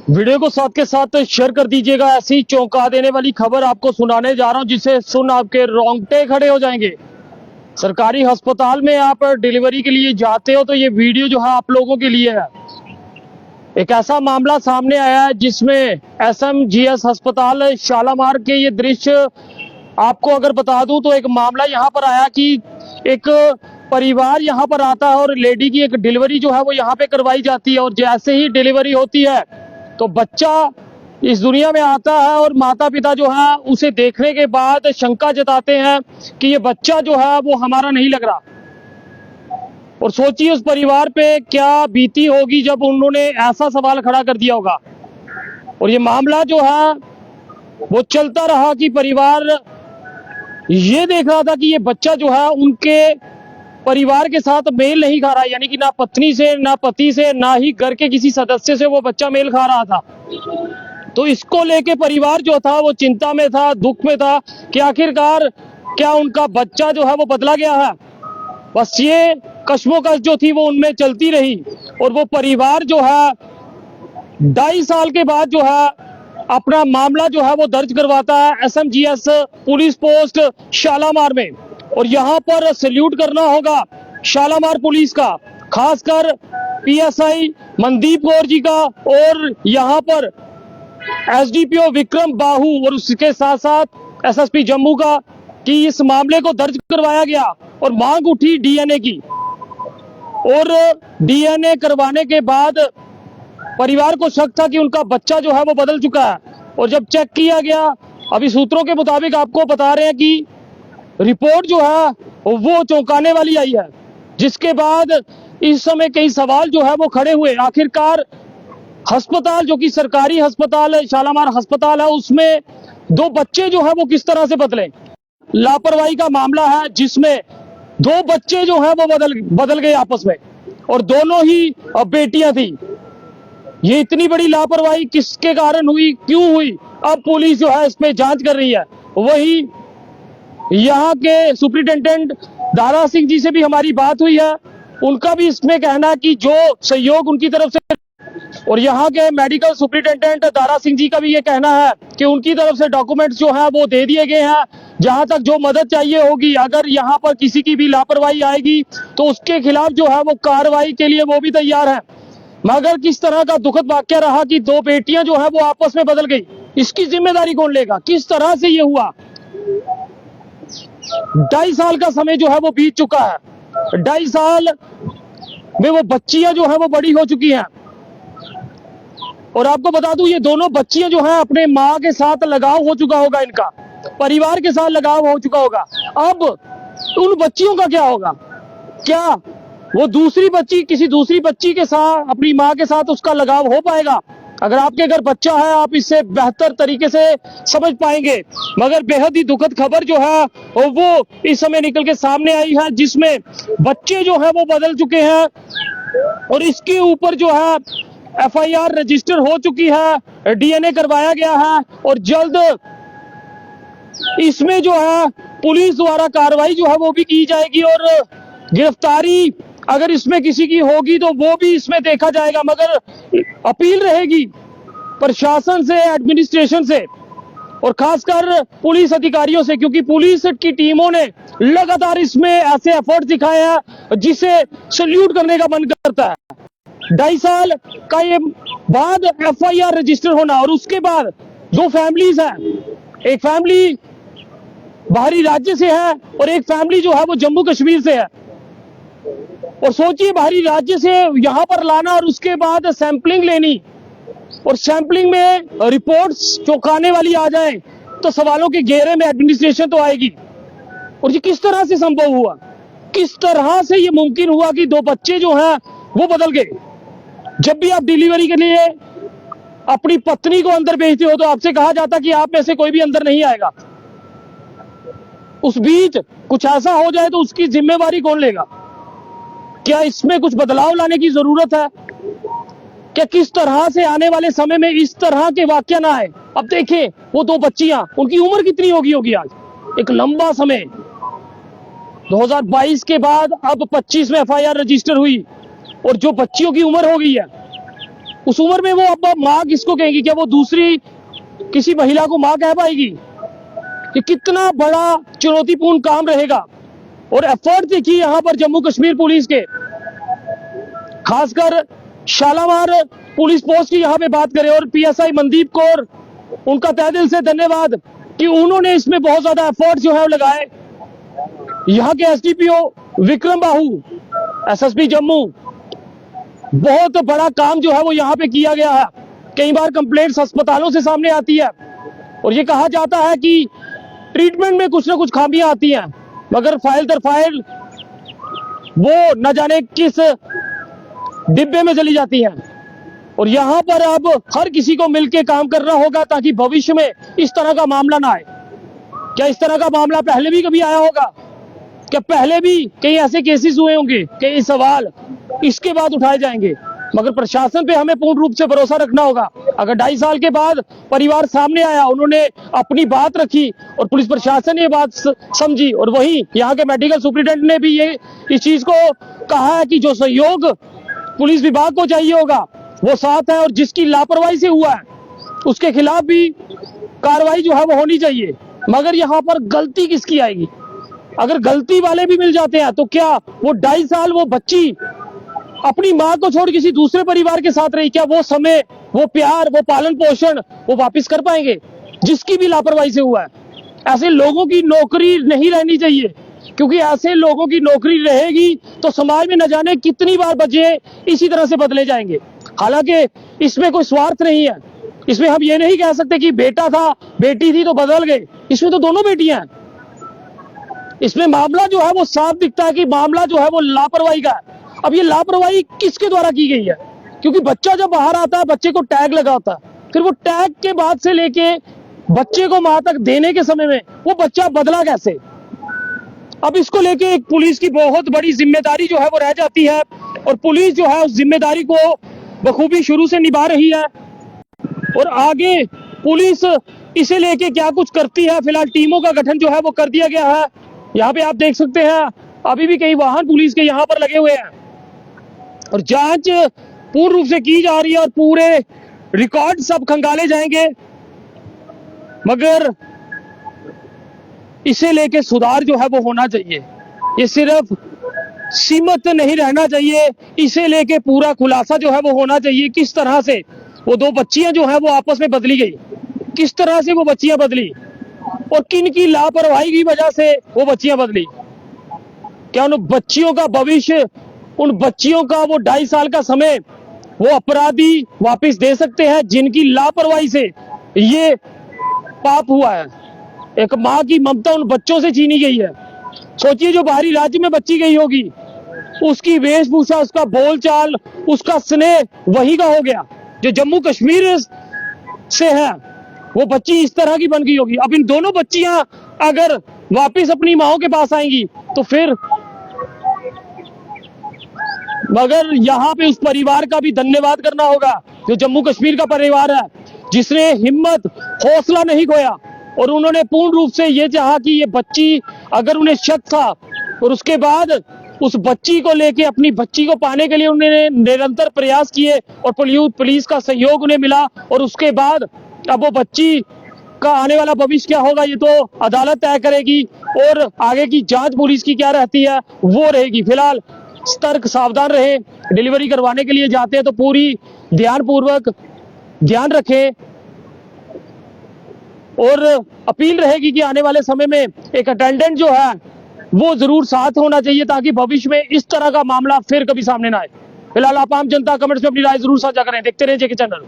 Video को साथ के साथ शेयर कर दीजिएगा। ऐसी चौंका देने वाली खबर आपको सुनाने जा रहा हूं जिसे सुन आपके रोंगटे खड़े हो जाएंगे। सरकारी अस्पताल में आप डिलीवरी के लिए जाते हो तो ये वीडियो जो है आप लोगों के लिए है। एक ऐसा मामला सामने आया है जिसमें SMGS अस्पताल शालामार के ये दृश्य आपको अगर बता दूं तो एक मामला यहाँ पर आया कि एक परिवार यहाँ पर आता है और लेडी की एक डिलीवरी जो है वो यहाँ पे करवाई जाती है, और जैसे ही डिलीवरी होती है तो बच्चा इस दुनिया में आता है और माता पिता जो है उसे देखने के बाद शंका जताते हैं कि ये बच्चा जो है वो हमारा नहीं लग रहा। और सोचिए उस परिवार पे क्या बीती होगी जब उन्होंने ऐसा सवाल खड़ा कर दिया होगा। और ये मामला जो है वो चलता रहा कि परिवार ये देख रहा था कि ये बच्चा जो है उनके परिवार के साथ मेल नहीं खा रहा है, यानी कि ना पत्नी से, ना पति से, ना ही घर के किसी सदस्य से वो बच्चा मेल खा रहा था। तो इसको लेके परिवार जो था वो चिंता में था, दुख में था कि आखिरकार क्या उनका बच्चा जो है वो बदला गया है। बस ये कश्मोकश जो थी वो उनमें चलती रही और वो परिवार जो है 2.5 साल के बाद जो है अपना मामला जो है वो दर्ज करवाता है SMGS पुलिस पोस्ट शालामार में। और यहाँ पर सैल्यूट करना होगा शालामार पुलिस का, खासकर PSI मनदीप कौर जी का और यहाँ पर SDPO विक्रम बाहू और उसके साथ साथ SSP जम्मू का, कि इस मामले को दर्ज करवाया गया और मांग उठी DNA की। और DNA करवाने के बाद परिवार को शक था कि उनका बच्चा जो है वो बदल चुका है। और जब चेक किया गया, अभी सूत्रों के मुताबिक आपको बता रहे हैं कि रिपोर्ट जो है वो चौंकाने वाली आई है, जिसके बाद इस समय कई सवाल जो है वो खड़े हुए। आखिरकार अस्पताल जो कि सरकारी अस्पताल है, शालामार अस्पताल है, उसमें 2 बच्चे जो है वो किस तरह से बदले। लापरवाही का मामला है जिसमें 2 बच्चे जो है वो बदल गए आपस में, और दोनों ही बेटियां थी। ये इतनी बड़ी लापरवाही किसके कारण हुई, क्यों हुई, अब पुलिस जो है इस पे जांच कर रही है। वही यहाँ के सुपरिटेंडेंट दारा सिंह जी से भी हमारी बात हुई है, उनका भी इसमें कहना है कि जो सहयोग उनकी तरफ से, और यहाँ के मेडिकल सुपरिटेंडेंट दारा सिंह जी का भी ये कहना है कि उनकी तरफ से डॉक्यूमेंट्स जो है वो दे दिए गए हैं। जहां तक जो मदद चाहिए होगी, अगर यहाँ पर किसी की भी लापरवाही आएगी तो उसके खिलाफ जो है वो कार्रवाई के लिए वो भी तैयार है। मगर किस तरह का दुखद वाक्य रहा कि 2 बेटियां जो है वो आपस में बदल गई, इसकी जिम्मेदारी कौन लेगा, किस तरह से ये हुआ। 2.5 साल का समय जो है वो बीत चुका है, 2.5 साल में वो बच्चियां जो है वो बड़ी हो चुकी हैं। और आपको बता दूं ये दोनों बच्चियां जो हैं अपने माँ के साथ लगाव हो चुका होगा, इनका परिवार के साथ लगाव हो चुका होगा। अब उन बच्चियों का क्या होगा, क्या वो दूसरी बच्ची किसी दूसरी बच्ची के साथ, अपनी माँ के साथ उसका लगाव हो पाएगा। अगर आपके घर बच्चा है आप इससे बेहतर तरीके से समझ पाएंगे। मगर बेहद ही दुखद खबर जो है वो इस समय निकल के सामने आई है, जिसमें बच्चे जो है वो बदल चुके हैं और इसके ऊपर जो है FIR रजिस्टर हो चुकी है, DNA करवाया गया है और जल्द इसमें जो है पुलिस द्वारा कार्रवाई जो है वो भी की जाएगी और गिरफ्तारी अगर इसमें किसी की होगी तो वो भी इसमें देखा जाएगा। मगर अपील रहेगी प्रशासन से, एडमिनिस्ट्रेशन से और खासकर पुलिस अधिकारियों से, क्योंकि पुलिस की टीमों ने लगातार इसमें ऐसे एफर्ट दिखाए हैं जिसे सैल्यूट करने का मन करता है। 2.5 साल का ये बाद FIR रजिस्टर होना और उसके बाद 2 फैमिलीज हैं, एक फैमिली बाहरी राज्य से है और एक फैमिली जो है वो जम्मू कश्मीर से है। और सोचिए बाहरी राज्य से यहाँ पर लाना और उसके बाद सैंपलिंग लेनी, और सैंपलिंग में रिपोर्ट्स चौंकाने वाली आ जाए तो सवालों के घेरे में एडमिनिस्ट्रेशन तो आएगी। और ये किस तरह से संभव हुआ, किस तरह से ये मुमकिन हुआ कि 2 बच्चे जो हैं वो बदल गए। जब भी आप डिलीवरी के लिए अपनी पत्नी को अंदर भेजते हो तो आपसे कहा जाता कि आप में से कोई भी अंदर नहीं आएगा। उस बीच कुछ ऐसा हो जाए तो उसकी जिम्मेवारी कौन लेगा। क्या इसमें कुछ बदलाव लाने की जरूरत है, क्या किस तरह से आने वाले समय में इस तरह के वाकया ना आए। अब देखें वो 2 बच्चियां, उनकी उम्र कितनी होगी आज, एक लंबा समय 2022 के बाद अब 25 में FIR रजिस्टर हुई और जो बच्चियों की उम्र हो गई है उस उम्र में वो अब माँ किसको कहेगी? क्या वो दूसरी किसी महिला को माँ कह पाएगी? ये कितना बड़ा चुनौतीपूर्ण काम रहेगा। और एफर्ट देखिए यहाँ पर जम्मू कश्मीर पुलिस के, खासकर शालामार पुलिस पोस्ट की यहाँ पे बात करें, और पीएसआई मनदीप कौर, उनका तहे दिल से धन्यवाद कि उन्होंने इसमें बहुत ज्यादा एफर्ट जो है वो लगाए। यहाँ के एसडीपीओ विक्रम बाहू, एसएसपी जम्मू, बहुत बड़ा काम जो है वो यहाँ पे किया गया है। कई बार कंप्लेंट्स अस्पतालों से सामने आती है और ये कहा जाता है कि ट्रीटमेंट में कुछ ना कुछ खामियां आती हैं, मगर फाइल दर फाइल वो न जाने किस डिब्बे में चली जाती हैं। और यहाँ पर अब हर किसी को मिलकर काम करना होगा ताकि भविष्य में इस तरह का मामला ना आए। क्या इस तरह का मामला पहले भी कभी आया होगा? क्या पहले भी कई ऐसे केसेस हुए होंगे? कई सवाल इसके बाद उठाए जाएंगे, मगर प्रशासन पे हमें पूर्ण रूप से भरोसा रखना होगा। अगर 2.5 साल के बाद परिवार सामने आया, उन्होंने अपनी बात रखी और पुलिस प्रशासन ने ये बात समझी, और वहीं यहाँ के मेडिकल सुपरिटेंडेंट ने भी ये इस चीज को कहा है कि जो सहयोग पुलिस विभाग को चाहिए होगा वो साथ है, और जिसकी लापरवाही से हुआ है उसके खिलाफ भी कार्रवाई जो है वो होनी चाहिए। मगर यहाँ पर गलती किसकी आएगी? अगर गलती वाले भी मिल जाते हैं तो क्या वो 2.5 साल वो बच्ची अपनी माँ को छोड़ किसी दूसरे परिवार के साथ रही, क्या वो समय, वो प्यार, वो पालन पोषण वो वापस कर पाएंगे? जिसकी भी लापरवाही से हुआ है। ऐसे लोगों की नौकरी नहीं रहनी चाहिए, क्योंकि ऐसे लोगों की नौकरी रहेगी तो समाज में न जाने कितनी बार बच्चे इसी तरह से बदले जाएंगे। हालांकि इसमें कोई स्वार्थ नहीं है। इसमें हम ये नहीं कह सकते कि बेटा था बेटी थी तो बदल गए। इसमें तो दोनों बेटियां हैं। इसमें मामला जो है वो साफ दिखता है कि मामला जो है वो लापरवाही का है। अब ये लापरवाही किसके द्वारा की गई है? क्योंकि बच्चा जब बाहर आता है, बच्चे को टैग लगा होता है, फिर वो टैग के बाद से लेके बच्चे को मां तक देने के समय में वो बच्चा बदला कैसे? अब इसको लेके एक पुलिस की बहुत बड़ी जिम्मेदारी जो है वो रह जाती है, और पुलिस जो है उस जिम्मेदारी को बखूबी शुरू से निभा रही है। और आगे पुलिस इसे लेके क्या कुछ करती है, फिलहाल टीमों का गठन जो है वो कर दिया गया है। यहाँ पे आप देख सकते हैं अभी भी कई वाहन पुलिस के यहाँ पर लगे हुए हैं और जांच पूर्ण रूप से की जा रही है और पूरे रिकॉर्ड सब खंगाले जाएंगे। मगर इसे लेके सुधार जो है वो होना चाहिए। ये सिर्फ सीमित नहीं रहना चाहिए, इसे लेके पूरा खुलासा जो है वो होना चाहिए। किस तरह से वो 2 बच्चियां जो है वो आपस में बदली गई, किस तरह से वो बच्चियां बदली और किन की लापरवाही की वजह से वो बच्चियां बदली। क्या उन बच्चियों का भविष्य, उन बच्चियों का वो 2.5 साल का समय वो अपराधी वापस दे सकते हैं जिनकी लापरवाही से ये पाप हुआ है? एक माँ की ममता उन बच्चों से छीनी गई है। सोचिए, जो बाहरी राज्य में बच्ची गई होगी, उसकी वेशभूषा, उसका बोलचाल, उसका स्नेह वही का हो गया। जो जम्मू कश्मीर से है वो बच्ची इस तरह की बन गई होगी। अब इन दोनों बच्चियां अगर वापस अपनी माओ के पास आएंगी तो फिर, मगर यहाँ पे उस परिवार का भी धन्यवाद करना होगा जो जम्मू कश्मीर का परिवार है, जिसने हिम्मत, हौसला नहीं खोया और उन्होंने पूर्ण रूप से ये चाहा कि ये बच्ची, अगर उन्हें शक था, और उसके बाद उस बच्ची को लेके, अपनी बच्ची को पाने के लिए उन्होंने निरंतर प्रयास किए और पुलिस का सहयोग उन्हें मिला। और उसके बाद अब वो बच्ची का आने वाला भविष्य क्या होगा ये तो अदालत तय करेगी, और आगे की जांच पुलिस की क्या रहती है वो रहेगी। फिलहाल सतर्क, सावधान रहे। डिलीवरी करवाने के लिए जाते हैं तो पूरी ध्यानपूर्वक ध्यान रखें, और अपील रहेगी कि आने वाले समय में एक अटेंडेंट जो है वो जरूर साथ होना चाहिए ताकि भविष्य में इस तरह का मामला फिर कभी सामने ना आए। फिलहाल आप आम जनता कमेंट्स में अपनी राय जरूर साझा करें। देखते रहिए जेके चैनल।